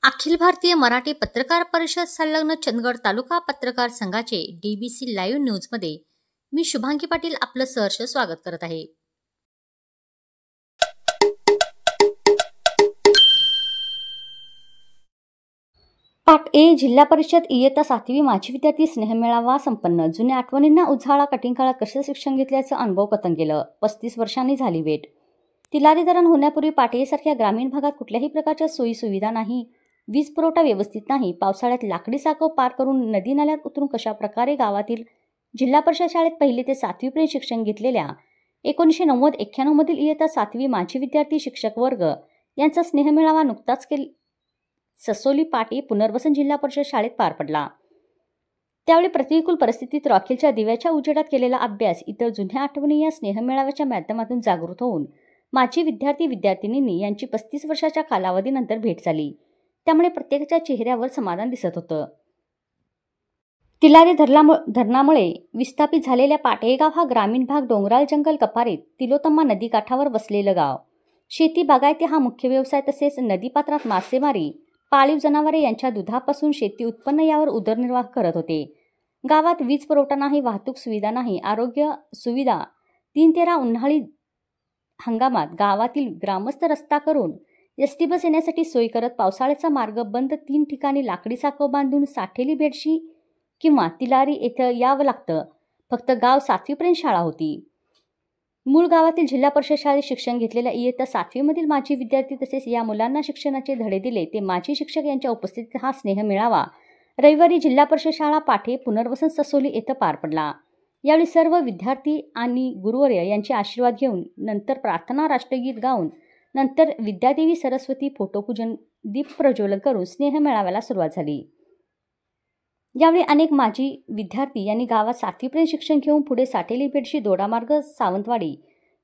अखिल भारतीय मराठी पत्रकार परिषद संलग्न चंदगड तालुका पत्रकार संघाचे DBC लाईव्ह न्यूजमध्ये मी शुभांगी पाटील आपलं सहर्ष स्वागत करत आहे। पाठ ए जिल्हा परिषद इयत्ता 7वी माजी विद्यार्थी स्नेहमेळावा संपन्न। जुन्या आठवणींना उजाळा। कठीण काळात कसे शिक्षण घेतल्याचं अनुभव कथन केलं। 35 वर्षांनी झाली भेट। तिलारी धरण होण्यापूर्वी पाटयेसारख्या ग्रामीण भागात कुठल्याही प्रकारच्या सोयी सुविधा नाही, वीज पुरवठा व्यवस्थित नाही। पावसाळ्यात लाकडी साकव पार करून नदी नाल्यात उतरून कशा प्रकारे गावातील जिल्हा परिषद शाळेत 1ली ते 7वी पर्यंत शिक्षण घेतलेल्या 1990-91 मधील इयत्ता 7वी माजी विद्यार्थी शिक्षक वर्ग यांचा स्नेहमेळावा नुकताच ससोली पाटी पुनर्वसन जिल्हा परिषद शाळेत पार पडला। त्यावेळी प्रतिकूल परिस्थितीत रॉकेलच्या दिव्याच्या उजेडात केलेला अभ्यास, इतर जुन्या आठवणी या स्नेहमेळाव्याच्या माध्यमातून जागृत होऊन माजी विद्यार्थी विद्यार्थिनींनी यांची 35 वर्षाच्या कालावधीनंतर भेट झाली। त्यामुळे प्रत्येकाच्या चेहऱ्यावर समाधान दिसत होतं। तिलारी धरणामुळे विस्थापित झालेल्या पाटयेगाव हा ग्रामीण भाग डोंगराळ जंगल कपारीत तिलोत्तमा नदीकाठावर वसलेलं गाव। शेती बागायती हा मुख्य व्यवसाय, तसेच नदीपात्रात मासेमारी, पाळीव जनावरे यांच्या दुधापासून शेती उत्पन्न यावर उदरनिर्वाह करत होते। गावात वीज पुरवठा नाही, वाहतूक सुविधा नाही, आरोग्य सुविधा 3-13 उन्हाळी हंगामात गावातील ग्रामस्थ रस्ता करून एसटी बस येण्यासाठी सोय करत पावसाळ्याचा मार्ग बंद 3 ठिकाणी लाकडी साकव बांधून साठेली बेडशी किंवा तिलारी येथे यावं लागतं। फक्त गाव 7वी पर्यंत शाळा होती। मूळ गावातील जिल्हा परिषद शाळेत शिक्षण घेतलेल्या इयत्ता 7वी मधील माजी विद्यार्थी तसेच या मुलांना शिक्षणाचे धडे दिले ते माजी शिक्षक यांच्या उपस्थितीत हा स्नेह मेळावा रविवारी जिल्हा परिषद शाळा पाठे पुनर्वसन ससोली येथे पार पडला। यावेळी सर्व विद्यार्थी आणि गुरुवर्य यांचे आशीर्वाद घेऊन नंतर प्रार्थना, राष्ट्रगीत गाऊन नंतर विद्यादेवी सरस्वती फोटोपूजन, दीप प्रज्वलन करून स्नेह मेळाव्याला सुरुवात झाली। यावेळी अनेक माजी विद्यार्थी यांनी गावात 7वी पर्यंत शिक्षण घेऊन पुढे साठेली बेडशी, दोडामार्ग, सावंतवाडी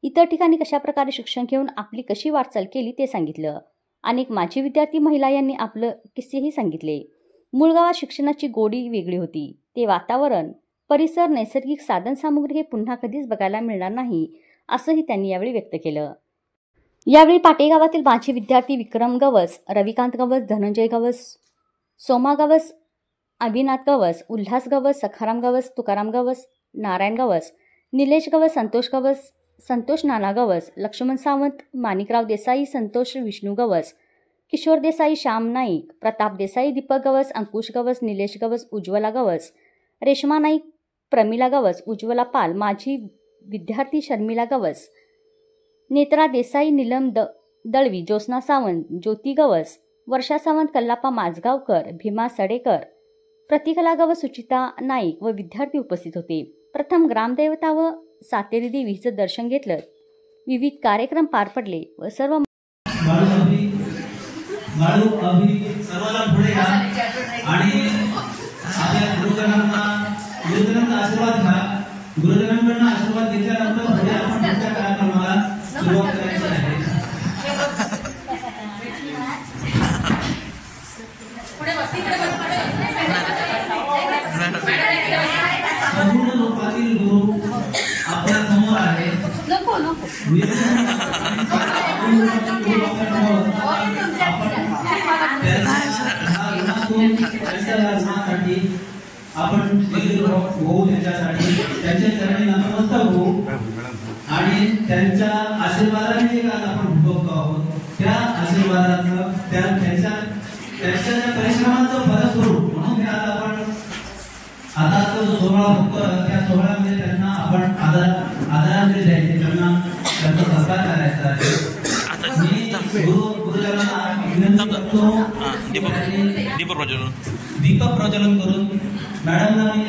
इतर ठिकाणी कशा प्रकारे शिक्षण घेऊन आपली कशी वाटचाल केली ते सांगितलं। अनेक माजी विद्यार्थी महिला यांनी आपलं किस्सेही सांगितले। मूळ गावात शिक्षणाची गोडी वेगळी होती। ते वातावरण, परिसर, नैसर्गिक साधन सामुग्री हे पुन्हा कधीच बघायला मिळणार नाही, असंही त्यांनी यावेळी व्यक्त केलं। यावेळी पाटेगावातील माजी विद्यार्थी विक्रम गवस, रविकांत गवस, धनंजय गवस, सोमा गवस, अभिनाथ गवस, उल्हास गवस, सखाराम गवस, तुकाराम गवस, नारायण गवस, निलेश गवस, संतोष गवस, संतोष नाना गवस, लक्ष्मण सावंत, माणिकराव देसाई, संतोष विष्णू गवस, किशोर देसाई, श्याम नाईक, प्रताप देसाई, दीपक गवस, अंकुश गवस, निलेश गवस, उज्ज्वला गवस, रेश्मा नाईक, प्रमिला गवस, उज्ज्वला पाल, माजी विद्यार्थी शर्मिला गवस, नेत्रा देसाई, नीलम दळवी, ज्योत्स्ना सावंत, ज्योती गवस, वर्षा सावंत, कल्लापा माझगावकर, भीमा सडेकर, प्रतिकला गवस, सुचिता नाईक व विद्यार्थी उपस्थित होते। प्रथम ग्रामदेवता व सातेरी देवीचं दर्शन घेतलं। विविध कार्यक्रम पार पडले व सर्व गुरुजनांकडून आशीर्वाद घेतल्यानंतर पुढे आपण पुढच्या कार्यक्रमाला सुरुवात करायची आहे। संपूर्ण लोकातील गुरु आपल्या समोर आहे। आपण होऊ त्यांच्यासाठी त्यांच्या चरणी नतमस्तक होऊ आणि त्यांच्या आशीर्वादाने आज आपण भोगतो आहोत। त्या आशीर्वादाचं त्यांच्या परिश्रमाचं फलस्वरूप म्हणून आज आपण आदराचा जो सोहळा होतो त्या सोहळ्यामध्ये त्यांना आपण आदरांजली द्यायची, त्यांचा सत्कार करायचा आहे। मी गुरुजनांना विनंती करतो दीपक प्रज्वलन करून मॅडमला मी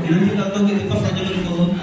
विनंती करतो की दीपक प्रज्वलन करून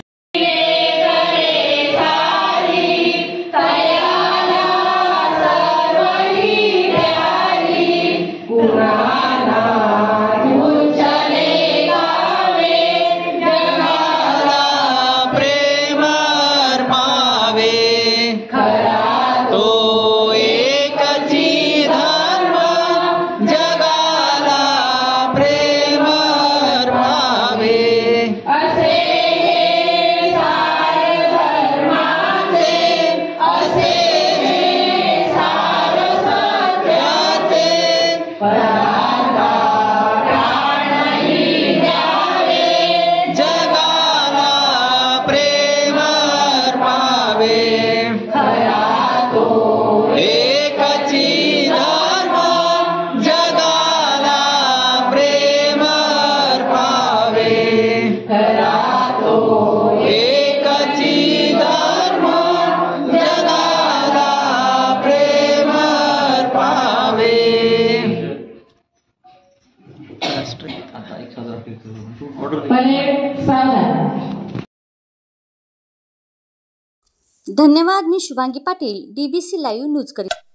धन्यवाद. मी Shubhangi Patil, DBC live news करीत.